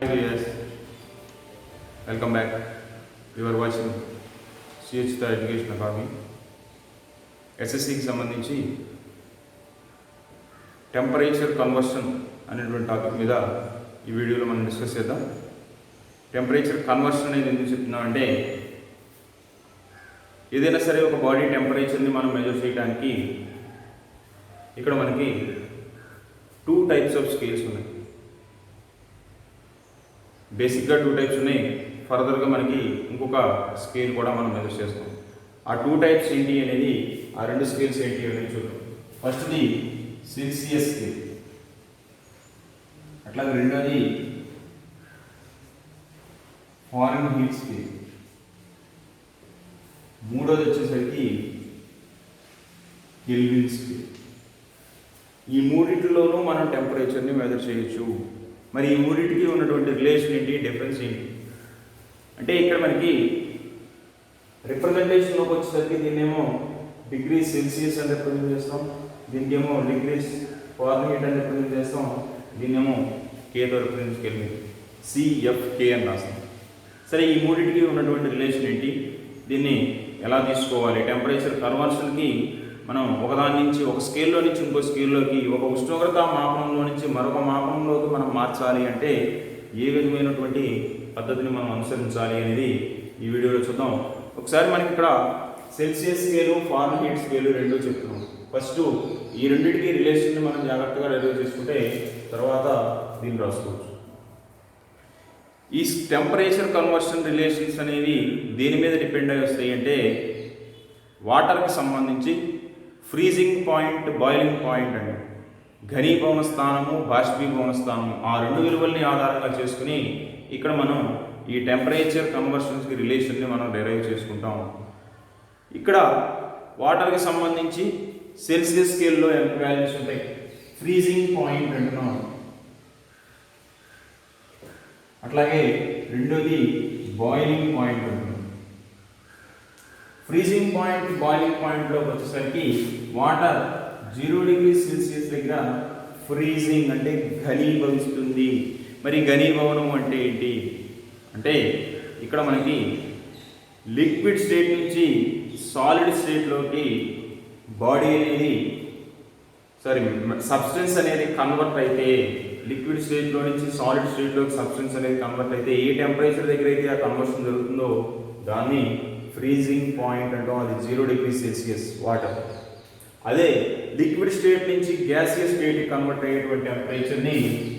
Yes, welcome back. You are watching CH Education Academy. ఎస్ఎస్సికి సంబంధించి temperature conversion అనేటువంటి topic మీద ఈ వీడియోలో మనం డిస్కస్ చేద్దాం. టెంపరేచర్ కన్వర్షన్ అనేది ఎందుకు చెప్తున్నామంటే, ఏదైనా సరే ఒక బాడీ టెంపరేచర్ని మనం మెజర్ చేయడానికి ఇక్కడ మనకి 2 types ఆఫ్ స్కేల్స్ ఉన్నాయి. బేసిక్గా 2 types ఉన్నాయి. ఫర్దర్గా మనకి ఇంకొక స్కేల్ కూడా మనం మెజర్ చేస్తాం. ఆ 2 types ఏంటి అనేది, ఆ 2 స్కేల్స్ ఏంటి అనేది చూద్దాం. ఫస్ట్ది సెల్సియస్ స్కేల్, అట్లాగే రెండోది ఫారెన్హీట్ స్కేల్, మూడోది వచ్చేసరికి కెల్విన్ స్కేల్. ఈ మూడింటిలోనూ మనం టెంపరేచర్ని మెజర్ చేయొచ్చు. మరి ఈ మూడింటికి ఉన్నటువంటి రిలేషన్ ఏంటి, డిఫరెన్స్ ఏంటి అంటే, ఇక్కడ మనకి రిప్రజెంటేషన్లోకి వచ్చేసరికి దీన్నేమో డిగ్రీ సెల్సియస్ అని రిప్రజెంట్ చేస్తాం, దీనికేమో డిగ్రీస్ ఫారెన్హీట్ అని రిప్రజెంట్ చేస్తాం, దీన్నేమో కేతో రిప్రజెంట్ కెల్విన్, సిఎఫ్కే అని రాస్తాం. సరే, ఈ మూడింటికి ఉన్నటువంటి రిలేషన్ ఏంటి, దీన్ని ఎలా తీసుకోవాలి? టెంపరేచర్ కన్వర్షన్కి మనం ఒకదాని నుంచి ఒక స్కేల్లో నుంచి ఇంకో స్కేల్లోకి, ఒక ఉష్ణోగ్రత మాపనంలో నుంచి మరొక మాపనంలోకి మనం మార్చాలి అంటే ఏ విధమైనటువంటి పద్ధతిని మనం అనుసరించాలి అనేది ఈ వీడియోలో చూద్దాం. ఒకసారి మనకి ఇక్కడ సెల్సియస్ స్కేలు, ఫారెన్హీట్ స్కేలు రెండూ చెప్తున్నాం. ఫస్ట్ ఈ రెండింటికి రిలేషన్ని మనం జాగ్రత్తగా డెరైవ్ చేసుకుంటే తర్వాత దీన్ని రాసుకోవచ్చు. ఈ టెంపరేచర్ కన్వర్షన్ రిలేషన్స్ అనేవి దేని మీద డిపెండ్ అయి వస్తాయి అంటే, వాటర్కి సంబంధించి ఫ్రీజింగ్ పాయింట్, బాయిలింగ్ పాయింట్ అండి, ఘనీభవన స్థానము, బాష్పీభవన స్థానము, ఆ 2 విలువల్ని ఆధారంగా చేసుకుని ఇక్కడ మనం ఈ టెంపరేచర్ కన్వర్షన్స్కి రిలేషన్ని మనం డెరైవ్ చేసుకుంటాం. ఇక్కడ వాటర్కి సంబంధించి సెల్సియస్ స్కేల్లో ఎంత వాల్యూస్ ఉంటాయి, ఫ్రీజింగ్ పాయింట్ అంటున్నాం. అట్లాగే రెండోది బాయిలింగ్ పాయింట్ అంటున్నాం. ఫ్రీజింగ్ పాయింట్, బాయిలింగ్ పాయింట్లోకి వచ్చేసరికి వాటర్ 0 డిగ్రీ సెల్సియస్ దగ్గర ఫ్రీజింగ్ అంటే ఘనీభవిస్తుంది. మరి ఘనీభవనం అంటే ఏంటి అంటే, ఇక్కడ మనకి లిక్విడ్ స్టేట్ నుంచి సాలిడ్ స్టేట్లోకి బాడీ అనేది సబ్స్టెన్స్ అనేది కన్వర్ట్ అయితే, లిక్విడ్ స్టేట్లో నుంచి సాలిడ్ స్టేట్లోకి సబ్స్టెన్స్ అనేది కన్వర్ట్ అయితే ఏ టెంపరేచర్ దగ్గర అయితే ఆ కన్వర్షన్ జరుగుతుందో దాన్ని ఫ్రీజింగ్ పాయింట్ అంటాం. అది 0 డిగ్రీ సెల్సియస్ వాటర్. అదే లిక్విడ్ స్టేట్ నుంచి గ్యాసియస్ స్టేట్కి కన్వర్ట్ అయ్యేటువంటి టెంపరేచర్ని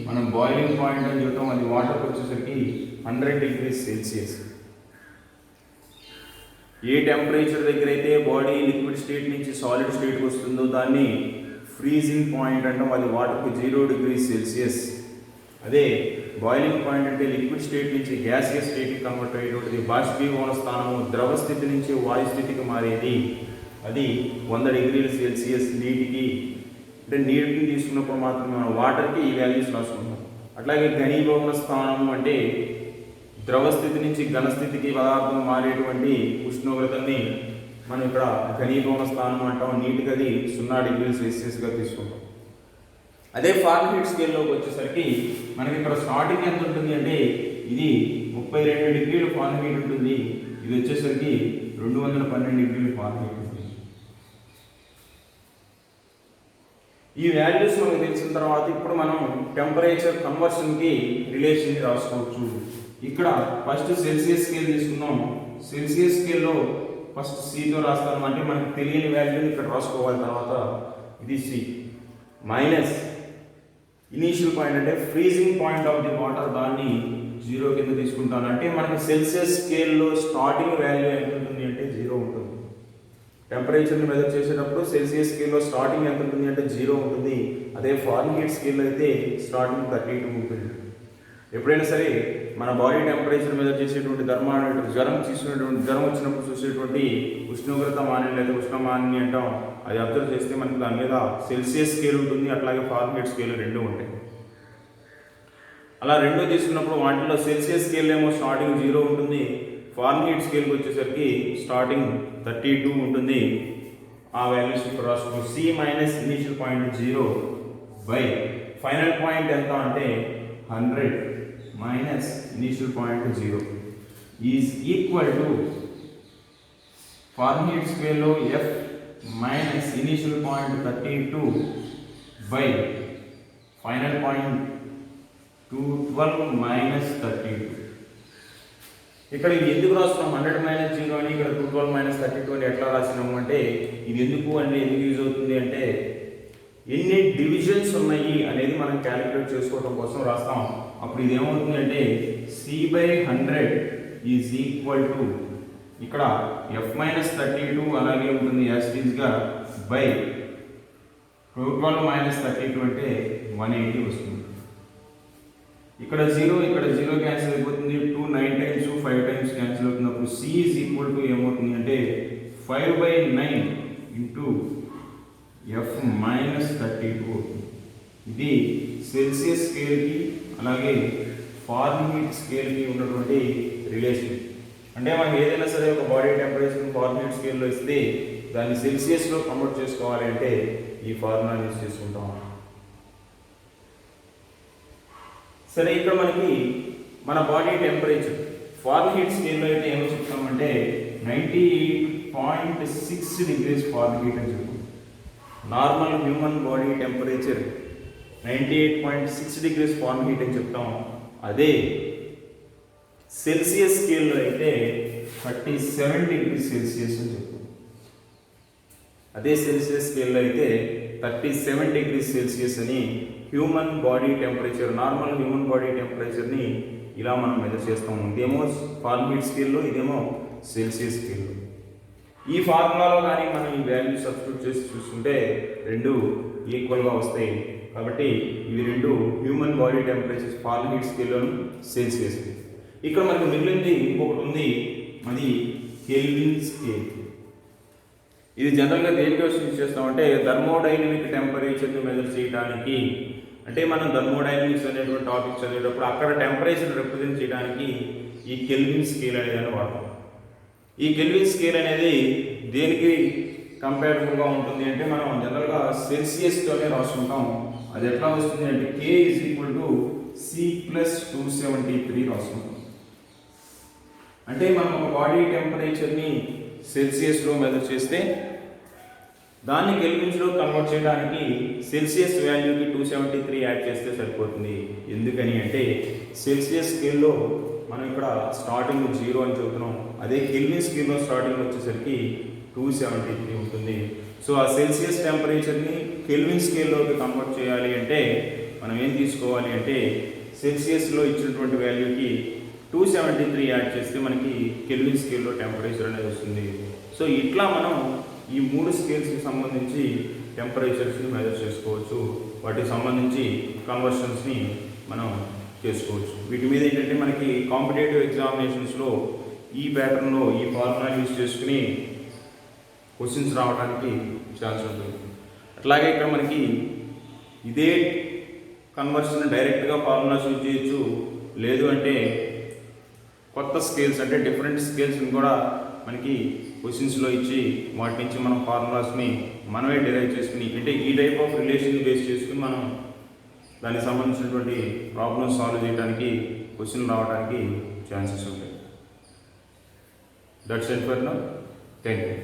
మనం బాయిలింగ్ పాయింట్ అని చెప్తాం. అది వాటర్కి వచ్చేసరికి 100 డిగ్రీ సెల్సియస్. ఏ టెంపరేచర్ దగ్గర అయితే బాడీ లిక్విడ్ స్టేట్ నుంచి సాలిడ్ స్టేట్కి వస్తుందో దాన్ని ఫ్రీజింగ్ పాయింట్ అంటాం. అది వాటర్కి 0 డిగ్రీ సెల్సియస్. అదే బాయిలింగ్ పాయింట్ అంటే లిక్విడ్ స్టేట్ నుంచి గ్యాసియస్ స్టేట్కి కన్వర్ట్ అయ్యేటువంటిది, బాష్పీభవన స్థానము, ద్రవ స్థితి నుంచి వాయు స్థితికి మారేది, అది 100 డిగ్రీల సెల్సియస్. నీటికి అంటే నీటిని తీసుకున్నప్పుడు మాత్రమే మనం వాటర్కి ఈ వాల్యూస్ రాసుకుంటాం. అట్లాగే ఘనీభవన స్థానము అంటే ద్రవ స్థితి నుంచి ఘనస్థితికి పదార్థం మారేటువంటి ఉష్ణోగ్రతని మనం ఇక్కడ ఘనీభవన స్థానం అంటాం. నీటికి అది 0 డిగ్రీల సెల్సియస్గా తీసుకుంటాం. అదే ఫారెన్హీట్ స్కేల్లోకి వచ్చేసరికి మనకి ఇక్కడ స్టార్టింగ్ ఎంత ఉంటుంది అంటే, ఇది 32 డిగ్రీలు ఫారెన్హీట్ ఉంటుంది, ఇది వచ్చేసరికి 212 డిగ్రీలు ఫారెన్హీట్ ఉంటుంది. ఈ వాల్యూస్ మనకు తెలిసిన తర్వాత ఇప్పుడు మనం టెంపరేచర్ కన్వర్షన్కి రిలేషన్ రాసుకోవచ్చు. ఇక్కడ ఫస్ట్ సెల్సియస్ స్కేల్ తీసుకుందాం. సెల్సియస్ స్కేల్లో ఫస్ట్ సితో రాస్తాను, అంటే మనకు తెలియని వాల్యూని ఇక్కడ రాసుకోవాలి. తర్వాత ఇది సి మైనస్ ఇనీషియల్ పాయింట్ అంటే freezing point of the water, దాన్ని 0 కింద తీసుకుంటాను. అంటే మనకి సెల్సియస్ స్కేల్లో స్టార్టింగ్ వాల్యూ ఎంత ఉంటుంది అంటే 0 ఉంటుంది. టెంపరేచర్ని మెజర్ చేసేటప్పుడు సెల్సియస్ స్కేల్లో స్టార్టింగ్ ఎంత ఉంటుంది అంటే 0 ఉంటుంది. అదే ఫారెన్హీట్ స్కేల్లో అయితే స్టార్టింగ్ 32 ఉంటుంది. ఎప్పుడైనా సరే మన బాడీ టెంపరేచర్ మెజర్ చేసేటువంటి థర్మామీటర్, జ్వరం వచ్చినప్పుడు చూసేటువంటి ఉష్ణోగ్రత మానిని లేదా ఉష్ణమానిని అంటాం. అది అబ్జర్వ్ చేస్తే మనకి దాని మీద సెల్సియస్ స్కేల్ ఉంటుంది, అట్లాగే ఫారెన్హీట్ స్కేల్ రెండూ ఉంటాయి. అలా రెండూ తీసుకున్నప్పుడు వాటిలో సెల్సియస్ స్కేల్ ఏమో స్టార్టింగ్ 0 ఉంటుంది, ఫారెన్హీట్ స్కేల్కి వచ్చేసరికి స్టార్టింగ్ 32 ఉంటుంది. ఆ వాల్యూస్ ఇక్కడ రాసుకో. C minus initial point 0 by final point ఎంత అంటే 100 minus initial point 0 is equal to Fahrenheit scale లో F minus initial point 32 by final point 212 minus 32. ఇక్కడ ఇది ఎందుకు రాస్తున్నాం 100 మైనస్ 0 అని, ఇక్కడ 212 మైనస్ 32 అని ఎట్లా రాసినాము అంటే ఇది ఎందుకు యూజ్ అవుతుంది అంటే ఎన్ని డివిజన్స్ ఉన్నాయి అనేది మనం క్యాలిక్యులేట్ చేసుకోవడం కోసం రాస్తాం. అప్పుడు ఇది ఏమవుతుంది అంటే C/100 ఈజ్ ఈక్వల్ టు ఇక్కడ F మైనస్ 32 అలాగే ఉంటుంది యాజ్ ఇట్ ఈజ్ గా బై 212 మైనస్ 32 అంటే 180 వస్తుంది. ఇక్కడ 0 క్యాన్సిల్ అయిపోతుంది. 2 9 టైమ్స్ 5 టైమ్స్ క్యాన్సిల్ అవుతున్నప్పుడు C ఈజ్ ఈక్వల్ టు ఏమవుతుంది అంటే 5/9 ఇంటూ F మైనస్ 32. ఇది సెల్సియస్ స్కేల్కి అలాగే ఫారెన్హీట్ స్కేల్కి ఉన్నటువంటి రిలేషన్. అంటే మనం ఏదైనా సరే ఒక బాడీ టెంపరేచర్ ఫారెన్హీట్ స్కేల్లో ఇస్తే దాన్ని సెల్సియస్లో కన్వర్ట్ చేసుకోవాలి అంటే ఈ ఫార్ములా యూజ్ చేసుకుంటాం. సరే, ఇక్కడ మనకి మన బాడీ టెంపరేచర్ ఫారెన్హీట్ స్కేల్లో అయితే ఏమో చెప్తామంటే 98.6 డిగ్రీస్ ఫారెన్హీట్ అని చెప్తాం. Normal human body temperature 98.6 degrees Fahrenheit అని చెప్తాం. అదే సెల్సియస్ స్కేల్లో అయితే 37 డిగ్రీ సెల్సియస్ అని చెప్తాం. అదే సెల్సియస్ స్కేల్లో అయితే 37 డిగ్రీ సెల్సియస్ అని human body temperature, normal human body టెంపరేచర్ని ఇలా మనం మెజర్ చేస్తాము. ఇదేమో ఫారెన్హీట్ స్కేల్లో, ఇదేమో సెల్సియస్ స్కేల్లో. ఈ ఫార్ములాలో కానీ మనం ఈ వాల్యూ సబ్స్టిట్యూట్ చేసి చూస్తుంటే రెండు ఈక్వల్గా వస్తాయి. కాబట్టి ఇవి రెండు హ్యూమన్ బాడీ టెంపరేచర్ ఫారెన్హీట్ స్కేల్లోను సెల్సియస్. ఇక్కడ మనకు మిగిలింది ఇంకొకటి ఉంది, అది కెల్విన్ స్కేల్. ఇది జనరల్గా దేనికి యూజ్ చేస్తామంటే థర్మోడైనమిక్ టెంపరేచర్ని మెజర్ చేయడానికి. అంటే మనం థర్మోడైనమిక్స్ అనేటువంటి టాపిక్ చదివేటప్పుడు అక్కడ టెంపరేచర్ రిప్రజెంట్ చేయడానికి ఈ కెల్విన్ స్కేల్ అనేది వాడతాం. ఈ కెల్విన్ స్కేల్ అనేది దేనికి కంపేరబుల్గా ఉంటుంది అంటే మనం జనరల్గా సెల్సియస్తోనే రాసుకుంటాం. అది ఎట్లా వస్తుంది అంటే K is equal to C+273 రాసుకుంటాం. అంటే మనం ఒక బాడీ టెంపరేచర్ని సెల్సియస్లో మెజర్ చేస్తే దాన్ని కెల్విన్స్లో కన్వర్ట్ చేయడానికి సెల్సియస్ వాల్యూకి 273 యాడ్ చేస్తే సరిపోతుంది. ఎందుకని అంటే సెల్సియస్ స్కేల్లో మనం ఇక్కడ స్టార్టింగ్ 0 అని చెబుతున్నాం. అదే కెల్విన్ స్కేల్లో స్టార్టింగ్ వచ్చేసరికి 273 ఉంటుంది. సో ఆ సెల్సియస్ టెంపరేచర్ని కెల్విన్ స్కేల్లోకి కన్వర్ట్ చేయాలి అంటే మనం ఏం తీసుకోవాలి అంటే సెల్సియస్లో ఇచ్చినటువంటి వాల్యూకి 273 యాడ్ చేస్తే మనకి కెల్విన్ స్కేల్లో టెంపరేచర్ అనేది వస్తుంది. సో ఇట్లా మనం ఈ మూడు స్కేల్స్కి సంబంధించి టెంపరేచర్స్ని మెజర్ చేసుకోవచ్చు. వాటికి సంబంధించి కన్వర్షన్స్ని మనం చేసుకోవచ్చు. వీటి మీద ఏంటంటే మనకి కాంపిటేటివ్ ఎగ్జామినేషన్స్లో ఈ ప్యాటర్న్లో ఈ ఫార్ములా యూజ్ చేసుకుని క్వశ్చన్స్ రావడానికి ఛాన్స్ ఉంటుంది. అట్లాగే ఇక్కడ మనకి ఇదే కన్వర్షన్ డైరెక్ట్గా ఫార్ములాస్ యూజ్ చేయొచ్చు. లేదు అంటే కొత్త స్కేల్స్ అంటే డిఫరెంట్ స్కేల్స్ని కూడా మనకి క్వశ్చన్స్లో ఇచ్చి వాటి నుంచి మనం ఫార్ములాస్ని మనమే డిరైవ్ చేసుకుని అంటే ఈ టైప్ ఆఫ్ రిలేషన్ బేస్ చేసుకుని మనం దానికి సంబంధించినటువంటి ప్రాబ్లమ్స్ సాల్వ్ చేయడానికి క్వశ్చన్ రావడానికి ఛాన్సెస్ ఉంటాయి. That's it for now. Thank you.